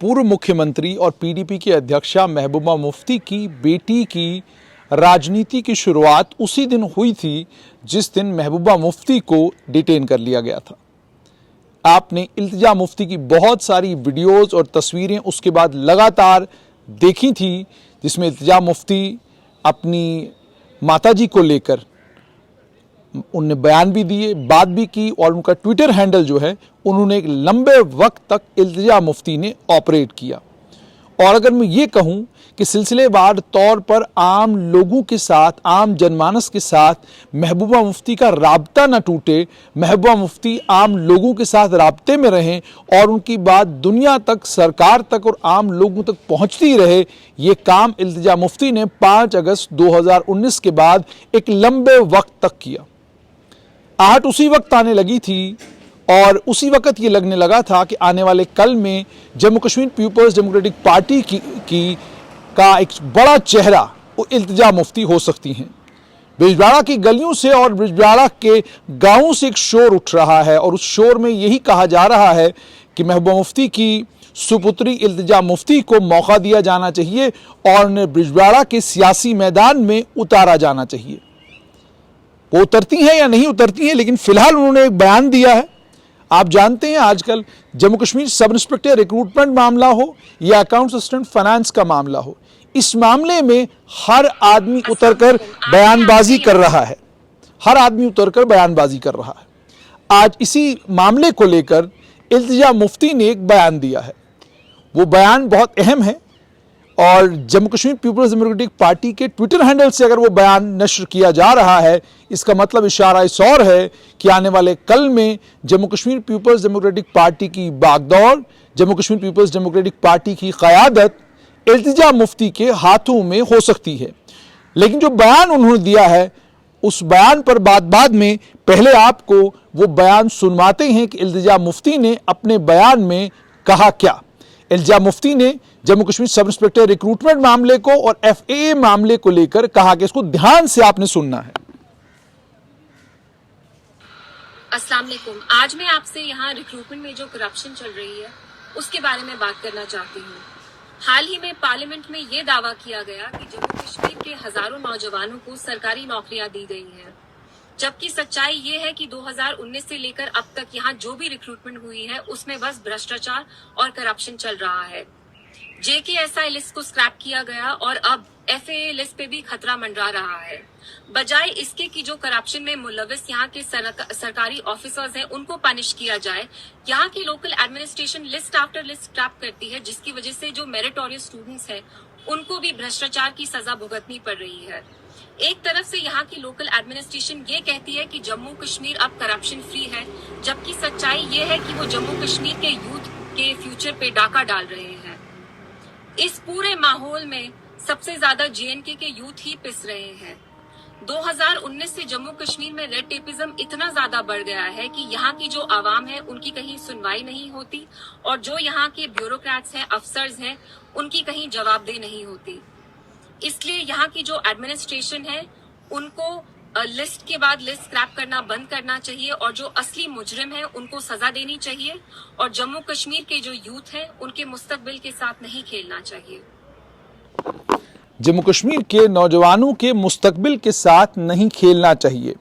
पूर्व मुख्यमंत्री और पीडीपी की अध्यक्षा महबूबा मुफ्ती की बेटी की राजनीति की शुरुआत उसी दिन हुई थी जिस दिन महबूबा मुफ्ती को डिटेन कर लिया गया था। आपने इल्तिजा मुफ्ती की बहुत सारी वीडियोस और तस्वीरें उसके बाद लगातार देखी थी, जिसमें इल्तिजा मुफ्ती अपनी माताजी को लेकर उनने बयान भी दिए, बात भी की और उनका ट्विटर हैंडल जो है उन्होंने एक लंबे वक्त तक इल्तिजा मुफ्ती ने ऑपरेट किया। और अगर मैं ये कहूँ कि सिलसिलेवार तौर पर आम लोगों के साथ, आम जनमानस के साथ महबूबा मुफ्ती का राब्ता न टूटे, महबूबा मुफ्ती आम लोगों के साथ राब्ते में रहें और उनकी बात दुनिया तक, सरकार तक और आम लोगों तक पहुंचती रहे, ये काम इल्तिजा मुफ्ती ने 5 अगस्त 2019 के बाद एक लंबे वक्त तक किया। आहट उसी वक्त आने लगी थी और उसी वक्त ये लगने लगा था कि आने वाले कल में Jammu Kashmir People's Democratic Party का एक बड़ा चेहरा वो इल्तिजा मुफ्ती हो सकती हैं। बिजबाड़ा की गलियों से और बिजबाड़ा के गांवों से एक शोर उठ रहा है और उस शोर में यही कहा जा रहा है कि महबूबा मुफ्ती की सुपुत्री इल्तिजा मुफ्ती को मौका दिया जाना चाहिए और उन्हें बिजबाड़ा के सियासी मैदान में उतारा जाना चाहिए। वो उतरती हैं या नहीं उतरती हैं, लेकिन फिलहाल उन्होंने एक बयान दिया है। आप जानते हैं आजकल Jammu Kashmir sub inspector recruitment मामला हो या अकाउंट असिस्टेंट फाइनेंस का मामला हो, इस मामले में हर आदमी उतरकर बयानबाजी कर रहा है, हर आदमी उतरकर बयानबाजी कर रहा है। आज इसी मामले को लेकर इल्तिजा मुफ्ती ने एक बयान दिया है। वो बयान बहुत अहम है और Jammu Kashmir People's Democratic Party के ट्विटर हैंडल से अगर वो बयान नश्र किया जा रहा है, इसका मतलब इशारा इस और है कि आने वाले कल में Jammu Kashmir People's Democratic Party की बागडोर, Jammu Kashmir People's Democratic Party की क़यादत इल्तिजा मुफ्ती के हाथों में हो सकती है। लेकिन जो बयान उन्होंने दिया है, उस बयान पर बाद में पहले आपको वो बयान सुनवाते हैं कि इल्तिजा मुफ्ती ने अपने बयान में कहा क्या। इल्तिजा मुफ्ती ने Jammu Kashmir sub inspector recruitment मामले को और FAA मामले को लेकर कहा कि इसको ध्यान से आपने सुनना है। अस्सलाम वालेकुम। आज मैं आपसे यहाँ रिक्रूटमेंट में जो करप्शन चल रही है उसके बारे में बात करना चाहती हूँ। हाल ही में पार्लियामेंट में ये दावा किया गया कि जम्मू कश्मीर के हजारों नौजवानों को सरकारी नौकरियां दी गई हैं, जबकि सच्चाई ये है कि 2019 से लेकर अब तक यहाँ जो भी रिक्रूटमेंट हुई है उसमें बस भ्रष्टाचार और करप्शन चल रहा है। JKSI लिस्ट को स्क्रैप किया गया और अब FAA लिस्ट पे भी खतरा मंडरा रहा है। बजाय इसके कि जो करप्शन में मुलविस यहाँ के सरकारी ऑफिसर्स हैं उनको पनिश किया जाए, यहाँ की local administration list after list scrap करती है, जिसकी वजह से जो मेरिटोरियस स्टूडेंट्स हैं उनको भी भ्रष्टाचार की सजा भुगतनी पड़ रही है। एक तरफ से यहाँ की लोकल एडमिनिस्ट्रेशन ये कहती है कि जम्मू कश्मीर अब करप्शन फ्री है, जबकि सच्चाई ये है कि वो जम्मू कश्मीर के यूथ के फ्यूचर पे डाका डाल रहे हैं। इस पूरे माहौल में सबसे ज्यादा JNK के यूथ ही पिस रहे हैं। 2019 से जम्मू कश्मीर में रेड टेपिज्म इतना ज्यादा बढ़ गया है कि यहाँ की जो आवाम है उनकी कहीं सुनवाई नहीं होती और जो यहाँ के ब्यूरोक्रेट्स हैं, अफसर्स हैं, उनकी कहीं जवाबदेही नहीं होती। इसलिए यहाँ की जो एडमिनिस्ट्रेशन है उनको लिस्ट के बाद लिस्ट स्क्रैप करना बंद करना चाहिए और जो असली मुजरिम है उनको सजा देनी चाहिए और जम्मू कश्मीर के जो यूथ है उनके मुस्तकबिल के साथ नहीं खेलना चाहिए। जम्मू कश्मीर के नौजवानों के मुस्तकबिल के साथ नहीं खेलना चाहिए।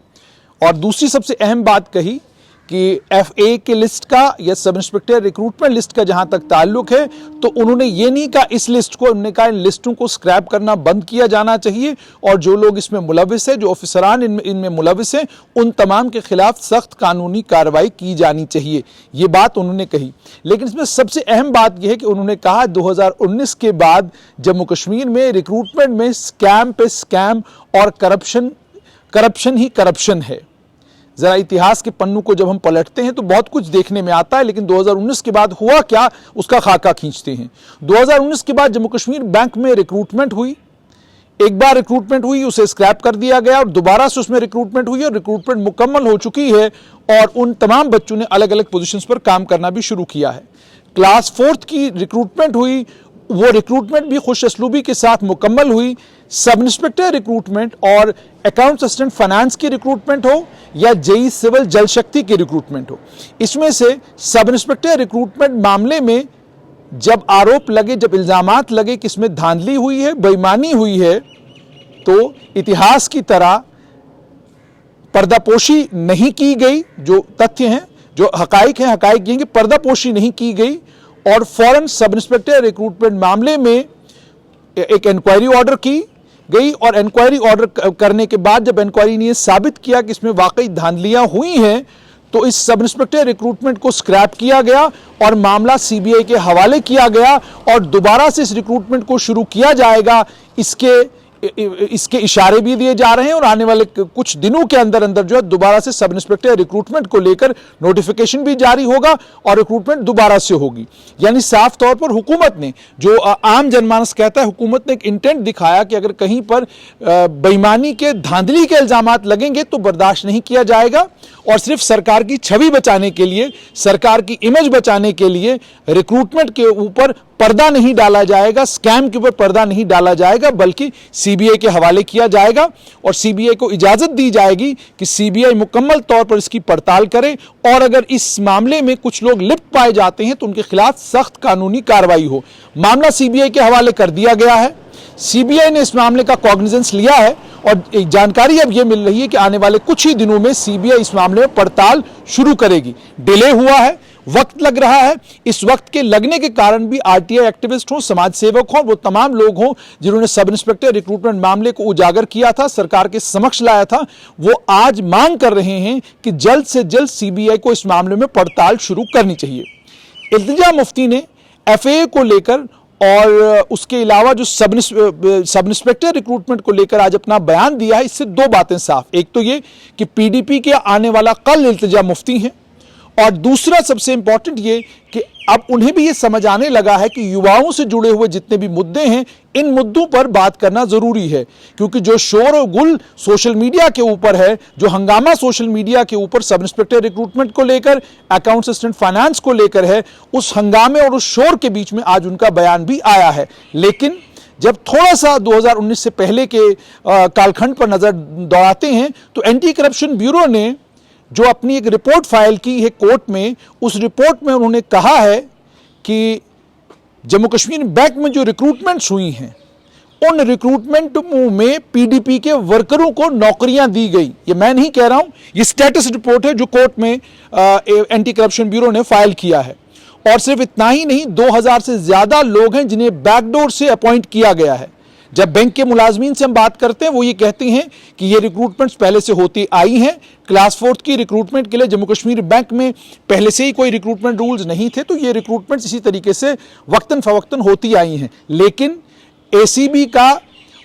और दूसरी सबसे अहम बात कही कि FAA के लिस्ट का या सब इंस्पेक्टर रिक्रूटमेंट लिस्ट का जहां तक ताल्लुक है, तो उन्होंने ये नहीं कहा इस लिस्ट को, उन्होंने कहा इन लिस्टों को स्क्रैप करना बंद किया जाना चाहिए और जो लोग इसमें मुलविस है, जो ऑफिसरान इनमें मुलविस हैं, उन तमाम के खिलाफ सख्त कानूनी कार्रवाई की जानी चाहिए। ये बात उन्होंने कही। लेकिन इसमें सबसे अहम बात यह है कि उन्होंने कहा 2019 के बाद जम्मू कश्मीर में रिक्रूटमेंट में स्कैम पे स्कैम और करप्शन ही करप्शन है। जरा इतिहास के पन्नों को जब हम पलटते हैं तो बहुत कुछ देखने में आता है, लेकिन 2019 के बाद हुआ क्या उसका खाका खींचते हैं। 2019 के बाद जम्मू कश्मीर बैंक में रिक्रूटमेंट हुई, एक बार रिक्रूटमेंट हुई, उसे स्क्रैप कर दिया गया और दोबारा से उसमें रिक्रूटमेंट हुई और रिक्रूटमेंट मुकम्मल हो चुकी है और उन तमाम बच्चों ने अलग अलग पोजीशंस पर काम करना भी शुरू किया है। क्लास 4th की रिक्रूटमेंट हुई, वो रिक्रूटमेंट भी खुश असलूबी के साथ मुकम्मल हुई। सब इंस्पेक्टर रिक्रूटमेंट और अकाउंट असिस्टेंट फाइनेंस की रिक्रूटमेंट हो या JEE सिविल जल शक्ति की रिक्रूटमेंट हो, इसमें से सब इंस्पेक्टर रिक्रूटमेंट मामले में जब आरोप लगे, जब इल्जामात लगे कि इसमें धांधली हुई है, बेईमानी हुई है, तो इतिहास की तरह पर्दापोशी नहीं की गई। जो तथ्य हैं, जो हकाइक हैं, हकाइक ये हैं कि पर्दापोशी नहीं की गई और फौरन सब इंस्पेक्टर रिक्रूटमेंट मामले में एक इंक्वायरी ऑर्डर की गई और इंक्वायरी ऑर्डर करने के बाद जब इंक्वायरी ने साबित किया कि इसमें वाकई धांधलियां हुई हैं, तो इस सब इंस्पेक्टर रिक्रूटमेंट को स्क्रैप किया गया और मामला सीबीआई के हवाले किया गया और दोबारा से इस रिक्रूटमेंट को शुरू किया जाएगा। इसके इशारे भी दिए जा रहे हैं और आने वाले कुछ दिनों के अंदर अंदर जो है दोबारा से सब इंस्पेक्टर रिक्रूटमेंट को लेकर नोटिफिकेशन भी जारी होगा और रिक्रूटमेंट दोबारा से होगी। यानी साफ तौर पर हुकूमत ने, जो आम जनमानस कहता है, हुकूमत ने एक इंटेंट दिखाया कि अगर कहीं पर बेईमानी के, धांधली के इल्जामात लगेंगे तो बर्दाश्त नहीं किया जाएगा और सिर्फ सरकार की छवि बचाने के लिए, सरकार की इमेज बचाने के लिए रिक्रूटमेंट के ऊपर पर्दा नहीं डाला जाएगा, स्कैम के ऊपर पर्दा नहीं डाला जाएगा, बल्कि सीबीआई के हवाले किया जाएगा और सीबीआई को इजाजत दी जाएगी कि सीबीआई मुकम्मल तौर पर इसकी पड़ताल करे और अगर इस मामले में कुछ लोग लिप्त पाए जाते हैं तो उनके खिलाफ सख्त कानूनी कार्रवाई हो। मामला सीबीआई के हवाले कर दिया गया है। सीबीआई ने इस मामले का कॉग्निजेंस लिया है और एक जानकारी अब यह मिल रही है कि आने वाले कुछ ही दिनों में सीबीआई इस मामले में पड़ताल शुरू करेगी। डिले हुआ है, वक्त लग रहा है। इस वक्त के लगने के कारण भी आरटीआई एक्टिविस्ट हो, समाज सेवक हो, वो तमाम लोग हों जिन्होंने सब इंस्पेक्टर रिक्रूटमेंट मामले को उजागर किया था, सरकार के समक्ष लाया था, वो आज मांग कर रहे हैं कि जल्द से जल्द सीबीआई को इस मामले में पड़ताल शुरू करनी चाहिए। इल्तिजा मुफ्ती ने एफएए को लेकर और उसके अलावा जो सब इंस्पेक्टर रिक्रूटमेंट को लेकर आज अपना बयान दिया है, इससे दो बातें साफ। एक तो ये कि पीडीपी के आने वाला कल इल्तिजा मुफ्ती हैं और दूसरा सबसे इंपॉर्टेंट ये कि अब उन्हें भी ये समझ आने लगा है कि युवाओं से जुड़े हुए जितने भी मुद्दे हैं, इन मुद्दों पर बात करना जरूरी है, क्योंकि जो शोर और गुल सोशल मीडिया के ऊपर है, जो हंगामा सोशल मीडिया के ऊपर सब इंस्पेक्टर रिक्रूटमेंट को लेकर, अकाउंट असिस्टेंट फाइनेंस को लेकर है, उस हंगामे और उस शोर के बीच में आज उनका बयान भी आया है। लेकिन जब थोड़ा सा 2019 से पहले के कालखंड पर नजर दौड़ाते हैं तो एंटी करप्शन ब्यूरो ने जो अपनी एक रिपोर्ट फाइल की है कोर्ट में, उस रिपोर्ट में उन्होंने कहा है कि जम्मू कश्मीर बैंक में जो रिक्रूटमेंट्स हुई हैं, उन रिक्रूटमेंट में पीडीपी के वर्करों को नौकरियां दी गई। ये मैं नहीं कह रहा हूं, ये स्टेटस रिपोर्ट है जो कोर्ट में एंटी करप्शन ब्यूरो ने फाइल किया है। और सिर्फ इतना ही नहीं, 2000 से ज्यादा लोग हैं जिन्हें बैकडोर से अपॉइंट किया गया है। जब बैंक के मुलाजमीन से हम बात करते हैं, वो ये कहते हैं कि ये रिक्रूटमेंट्स पहले से होती आई हैं। क्लास 4 की रिक्रूटमेंट के लिए जम्मू कश्मीर बैंक में पहले से ही कोई रिक्रूटमेंट रूल्स नहीं थे, तो ये रिक्रूटमेंट्स इसी तरीके से वक्तन फवक्तन होती आई हैं। लेकिन एसीबी का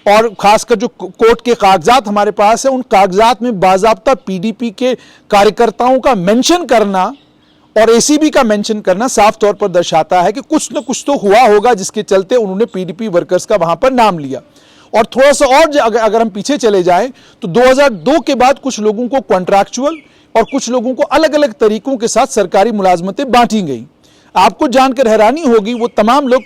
और खासकर जो कोर्ट के कागजात हमारे पास है, उन कागजात में बाज़ाब्ता पीडीपी के कार्यकर्ताओं का मेंशन करना और एसीबी का मेंशन करना साफ तौर पर दर्शाता है कि कुछ न कुछ तो हुआ होगा जिसके चलते उन्होंने पीडीपी वर्कर्स का वहां पर नाम लिया। और थोड़ा सा और अगर हम पीछे चले जाएं तो 2002 के बाद कुछ लोगों को कॉन्ट्रैक्चुअल और कुछ लोगों को अलग अलग तरीकों के साथ सरकारी मुलाजमतें बांटी गई। आपको जानकर हैरानी होगी, वो तमाम लोग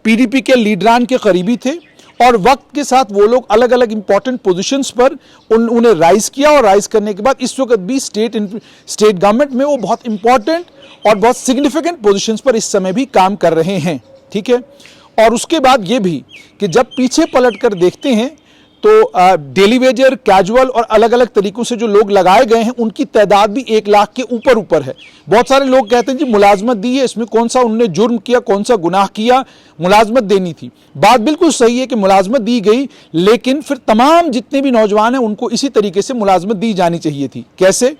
पीडीपी के लीडरान के करीबी थे और वक्त के साथ वो लोग अलग अलग इंपॉर्टेंट पोजीशंस पर उन्हें राइज किया और राइज करने के बाद इस वक्त भी स्टेट गवर्नमेंट में वो बहुत इंपॉर्टेंट और बहुत सिग्निफिकेंट पोजीशंस पर इस समय भी काम कर रहे हैं। ठीक है। और उसके बाद ये भी कि जब पीछे पलट कर देखते हैं तो डेली वेजर, कैजुअल और अलग अलग तरीकों से जो लोग लगाए गए हैं, उनकी तादाद भी 1 लाख के ऊपर है। बहुत सारे लोग कहते हैं जी मुलाजमत दी है, इसमें कौन सा उन्होंने जुर्म किया, कौन सा गुनाह किया, मुलाजमत देनी थी। बात बिल्कुल सही है कि मुलाजमत दी गई, लेकिन फिर तमाम जितने भी नौजवान हैं उनको इसी तरीके से मुलाजमत दी जानी चाहिए थी। कैसे?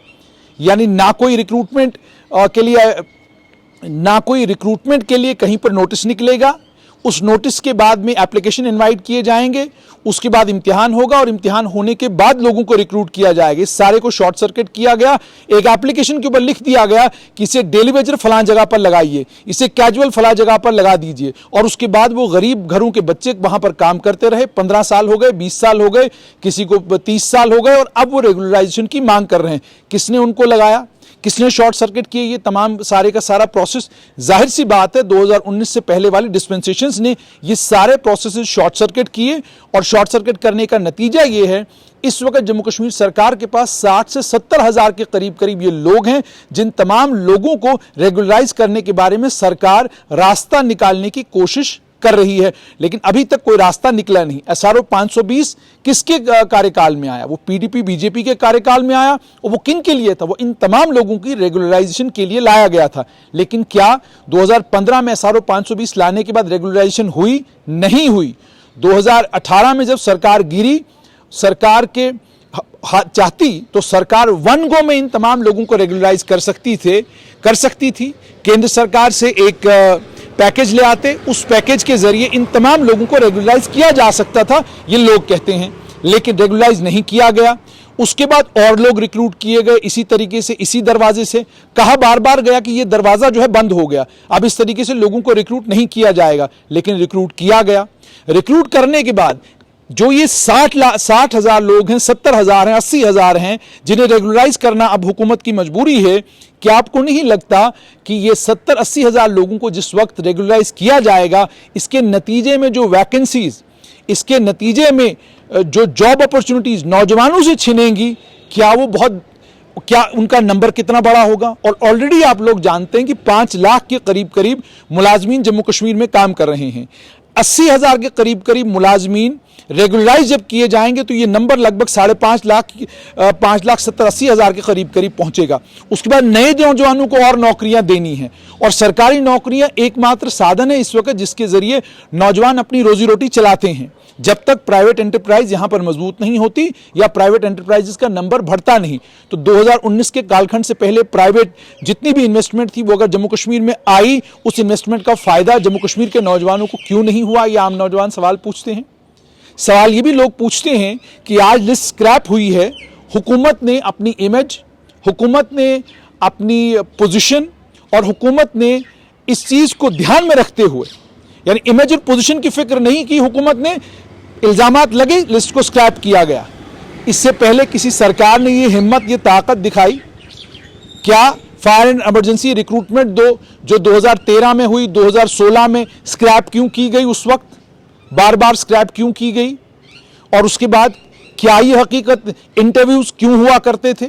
यानी ना कोई रिक्रूटमेंट के लिए कहीं पर नोटिस निकलेगा, उस नोटिस के बाद में एप्लीकेशन इनवाइट किए जाएंगे, उसके बाद इम्तिहान होगा और इम्तिहान होने के बाद लोगों को रिक्रूट किया जाएगा। इस सारे को शॉर्ट सर्किट किया गया। एक एप्लीकेशन के ऊपर लिख दिया गया कि इसे डेली वेजर फलां जगह पर लगाइए, इसे कैजुअल फलां जगह पर लगा दीजिए, और उसके बाद वो गरीब घरों के बच्चे वहां पर काम करते रहे। 15 साल हो गए, 20 साल हो गए, किसी को 30 साल हो गए और अब वो रेगुलराइजेशन की मांग कर रहे हैं। किसने उनको लगाया? किसने शॉर्ट सर्किट किए ये तमाम सारे का सारा प्रोसेस? जाहिर सी बात है 2019 से पहले वाली डिस्पेंसेशंस ने ये सारे प्रोसेसेस शॉर्ट सर्किट किए, और शॉर्ट सर्किट करने का नतीजा ये है इस वक्त जम्मू कश्मीर सरकार के पास 60 से 70 हज़ार के करीब ये लोग हैं जिन तमाम लोगों को रेगुलराइज करने के बारे में सरकार रास्ता निकालने की कोशिश कर रही है, लेकिन अभी तक कोई रास्ता निकला नहीं। SRO 520 किसके कार्यकाल में आया? वो PDP बीजेपी के कार्यकाल में आया, और वो किन के लिए था? वो इन तमाम लोगों की रेगुलराइजेशन के लिए लाया गया था। लेकिन क्या 2015 में SRO 520 लाने के बाद रेगुलराइजेशन हुई? नहीं हुई। 2018 में जब सरकार गिरी, सरकार के चाहती तो सरकार वन गो में इन तमाम लोगों को रेगुलराइज कर सकती थी। केंद्र सरकार से एक पैकेज ले आते, उस पैकेज के जरिए इन तमाम लोगों को रेगुलराइज किया जा सकता था, ये लोग कहते हैं, लेकिन रेगुलराइज नहीं किया गया। उसके बाद और लोग रिक्रूट किए गए इसी तरीके से, इसी दरवाजे से। कहा बार बार गया कि ये दरवाजा जो है बंद हो गया, अब इस तरीके से लोगों को रिक्रूट नहीं किया जाएगा, लेकिन रिक्रूट किया गया। रिक्रूट करने के बाद जो ये 60 हज़ार लोग हैं, 70 हज़ार हैं, 80 हज़ार हैं, जिन्हें रेगुलराइज करना अब हुकूमत की मजबूरी है, क्या आपको नहीं लगता कि ये 70-80 हज़ार लोगों को जिस वक्त रेगुलराइज किया जाएगा, इसके नतीजे में जो वैकेंसीज, इसके नतीजे में जो जॉब अपॉर्चुनिटीज नौजवानों से छिनेंगी, क्या उनका नंबर कितना बड़ा होगा? और ऑलरेडी आप लोग जानते हैं कि 5 लाख के करीब मुलाजमीन जम्मू कश्मीर में काम कर रहे हैं। 80 हज़ार के करीब मुलाजमीन रेगुलराइज जब किए जाएंगे तो ये नंबर लगभग 5.5 लाख 5,70,80 हज़ार के करीब पहुंचेगा। उसके बाद नए नौजवानों को और नौकरियां देनी है, और सरकारी नौकरियां एकमात्र साधन है इस वक्त जिसके जरिए नौजवान अपनी रोजी रोटी चलाते हैं। जब तक प्राइवेट एंटरप्राइज यहां पर मजबूत नहीं होती या प्राइवेट एंटरप्राइजेस का नंबर बढ़ता नहीं, तो 2019 के कालखंड से पहले प्राइवेट जितनी भी इन्वेस्टमेंट थी वो अगर जम्मू कश्मीर में आई, उस इन्वेस्टमेंट का फायदा जम्मू कश्मीर के नौजवानों को क्यों नहीं हुआ? ये आम नौजवान सवाल पूछते हैं। सवाल ये भी लोग पूछते हैं कि आज लिस्ट स्क्रैप हुई है, हुकूमत ने अपनी इमेज, हुकूमत ने अपनी पोजीशन, और हुकूमत ने इस चीज को ध्यान में रखते हुए, यानी इमेज और पोजीशन की फिक्र नहीं की हुकूमत ने, इल्जामात लगे, लिस्ट को स्क्रैप किया गया। इससे पहले किसी सरकार ने ये हिम्मत, ये ताकत दिखाई क्या? फायर एंड इमरजेंसी रिक्रूटमेंट जो 2013 में हुई, 2016 में स्क्रैप क्यों की गई? उस वक्त बार बार स्क्रैप क्यों की गई? और उसके बाद क्या ये हकीकत इंटरव्यूज क्यों हुआ करते थे,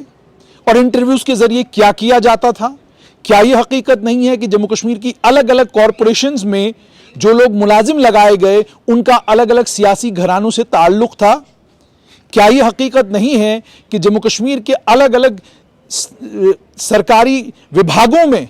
और इंटरव्यूज के जरिए क्या किया जाता था? क्या ये हकीकत नहीं है कि जम्मू कश्मीर की अलग अलग कॉरपोरेशंस में जो लोग मुलाजिम लगाए गए उनका अलग अलग सियासी घरानों से ताल्लुक था? क्या ये हकीकत नहीं है कि जम्मू कश्मीर के अलग अलग सरकारी विभागों में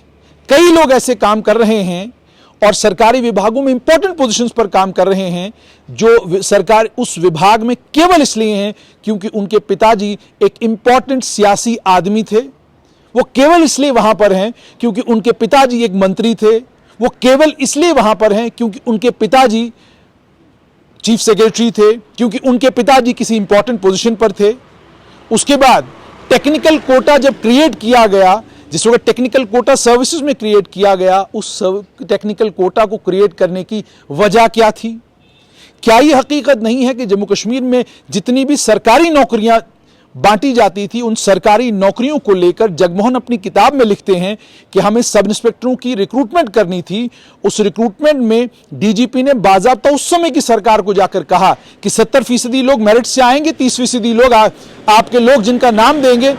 कई लोग ऐसे काम कर रहे हैं, और सरकारी विभागों में इंपॉर्टेंट पोजीशंस पर काम कर रहे हैं, जो सरकार उस विभाग में केवल इसलिए हैं क्योंकि उनके पिताजी एक इंपॉर्टेंट सियासी आदमी थे? वो केवल इसलिए वहां पर हैं क्योंकि उनके पिताजी एक मंत्री थे? वो केवल इसलिए वहां पर हैं क्योंकि उनके पिताजी चीफ सेक्रेटरी थे, क्योंकि उनके पिताजी किसी इंपॉर्टेंट पोजीशन पर थे? उसके बाद टेक्निकल कोटा जब क्रिएट किया गया, जिस वक्त टेक्निकल कोटा सर्विसेज में क्रिएट किया गया, उस टेक्निकल कोटा को क्रिएट करने की वजह क्या थी? क्या यह हकीकत नहीं है कि जम्मू कश्मीर में जितनी भी सरकारी नौकरियां बांटी जाती थी, उन सरकारी नौकरियों को लेकर जगमोहन अपनी किताब में लिखते हैं कि हमें सब इंस्पेक्टरों की रिक्रूटमेंट करनी थी। उस रिक्रूटमेंट में डीजीपी ने बाज़ाब्ता उस समय की सरकार को जाकर कहा कि 70% लोग मेरिट से आएंगे, 30% लोग आपके लोग जिनका नाम देंगे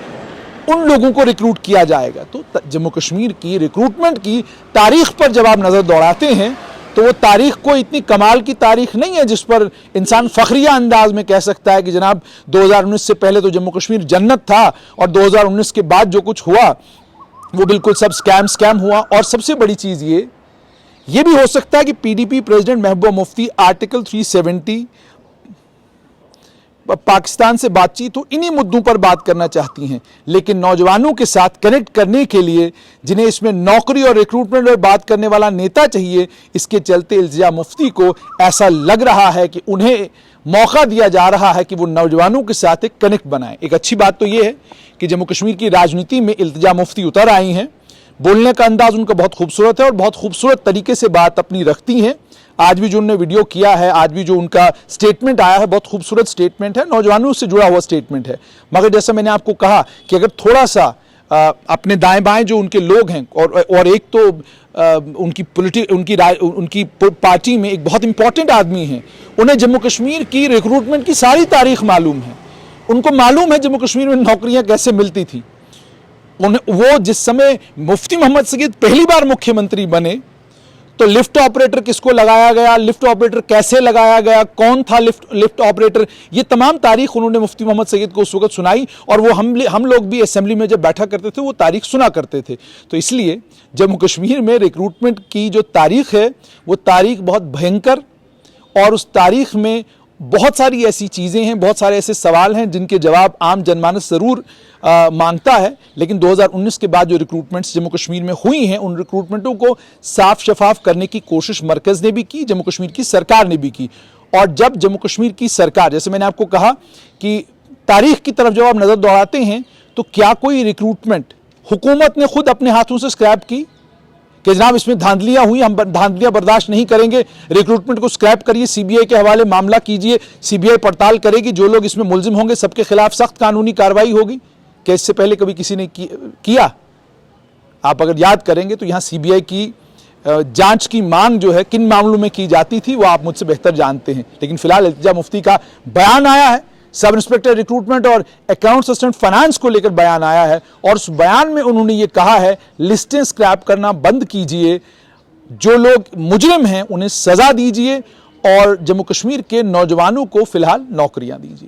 उन लोगों को रिक्रूट किया जाएगा। तो जम्मू कश्मीर की रिक्रूटमेंट की तारीख पर जब आप नजर दौड़ाते हैं तो वो तारीख को इतनी कमाल की तारीख नहीं है जिस पर इंसान फखरिया अंदाज में कह सकता है कि जनाब 2019 से पहले तो जम्मू कश्मीर जन्नत था, और 2019 के बाद जो कुछ हुआ वो बिल्कुल सब स्कैम हुआ। और सबसे बड़ी चीज ये भी हो सकता है कि PDP president Mehbooba Mufti article 370 Pakistan से बातचीत हो, इन्हीं मुद्दों पर बात करना चाहती हैं, लेकिन नौजवानों के साथ कनेक्ट करने के लिए जिन्हें इसमें नौकरी और रिक्रूटमेंट पर बात करने वाला नेता चाहिए, इसके चलते इल्तिजा मुफ्ती को ऐसा लग रहा है कि उन्हें मौका दिया जा रहा है कि वो नौजवानों के साथ एक कनेक्ट बनाएं। एक अच्छी बात तो ये है कि जम्मू कश्मीर की राजनीति में इल्तिजा मुफ्ती उतर आई हैं, बोलने का अंदाज उनका बहुत खूबसूरत है और बहुत खूबसूरत तरीके से बात अपनी रखती हैं। आज भी जो उन्होंने वीडियो किया है, आज भी जो उनका स्टेटमेंट आया है, बहुत खूबसूरत स्टेटमेंट है, नौजवानों से जुड़ा हुआ स्टेटमेंट है। मगर जैसा मैंने आपको कहा कि अगर थोड़ा सा अपने दाएं बाएं जो उनके लोग हैं और एक तो उनकी पार्टी में एक बहुत इंपॉर्टेंट आदमी हैं, उन्हें जम्मू कश्मीर की रिक्रूटमेंट की सारी तारीख मालूम है। उनको मालूम है जम्मू कश्मीर में नौकरियां कैसे मिलती थी। वो जिस समय मुफ्ती मोहम्मद सईद पहली बार मुख्यमंत्री बने तो लिफ्ट ऑपरेटर किसको लगाया गया, लिफ्ट ऑपरेटर कैसे लगाया गया, कौन था लिफ्ट ऑपरेटर, ये तमाम तारीख उन्होंने मुफ्ती मोहम्मद सईद को उस वक्त सुनाई। और वो हम लोग भी असेंबली में जब बैठा करते थे वो तारीख सुना करते थे। तो इसलिए जम्मू कश्मीर में रिक्रूटमेंट की जो तारीख है वो तारीख बहुत भयंकर, और उस तारीख में बहुत सारी ऐसी चीज़ें हैं, बहुत सारे ऐसे सवाल हैं जिनके जवाब आम जनमानस ज़रूर मांगता है। लेकिन 2019 के बाद जो रिक्रूटमेंट्स जम्मू कश्मीर में हुई हैं उन रिक्रूटमेंटों को साफ शफाफ करने की कोशिश मरकज़ ने भी की, जम्मू कश्मीर की सरकार ने भी की। और जब जम्मू कश्मीर की सरकार, जैसे मैंने आपको कहा कि तारीख की तरफ जब आप नज़र दौड़ाते हैं तो क्या कोई रिक्रूटमेंट हुकूमत ने खुद अपने हाथों से स्क्रैप की कि जनाब इसमें धांधलियां हुई, हम धांधलियां बर्दाश्त नहीं करेंगे, रिक्रूटमेंट को स्क्रैप करिए, सीबीआई के हवाले मामला कीजिए, सीबीआई पड़ताल करेगी, जो लोग इसमें मुलजिम होंगे सबके खिलाफ सख्त कानूनी कार्रवाई होगी? क्या इससे पहले कभी किसी ने किया? आप अगर याद करेंगे तो यहां सीबीआई की जांच की मांग जो है किन मामलों में की जाती थी वो आप मुझसे बेहतर जानते हैं। लेकिन फिलहाल इल्तिजा मुफ्ती का बयान आया है, सब इंस्पेक्टर रिक्रूटमेंट और अकाउंट असिस्टेंट फाइनेंस को लेकर बयान आया है, और उस बयान में उन्होंने ये कहा है लिस्टें स्क्रैप करना बंद कीजिए, जो लोग मुजरिम हैं उन्हें सजा दीजिए और जम्मू कश्मीर के नौजवानों को फिलहाल नौकरियां दीजिए।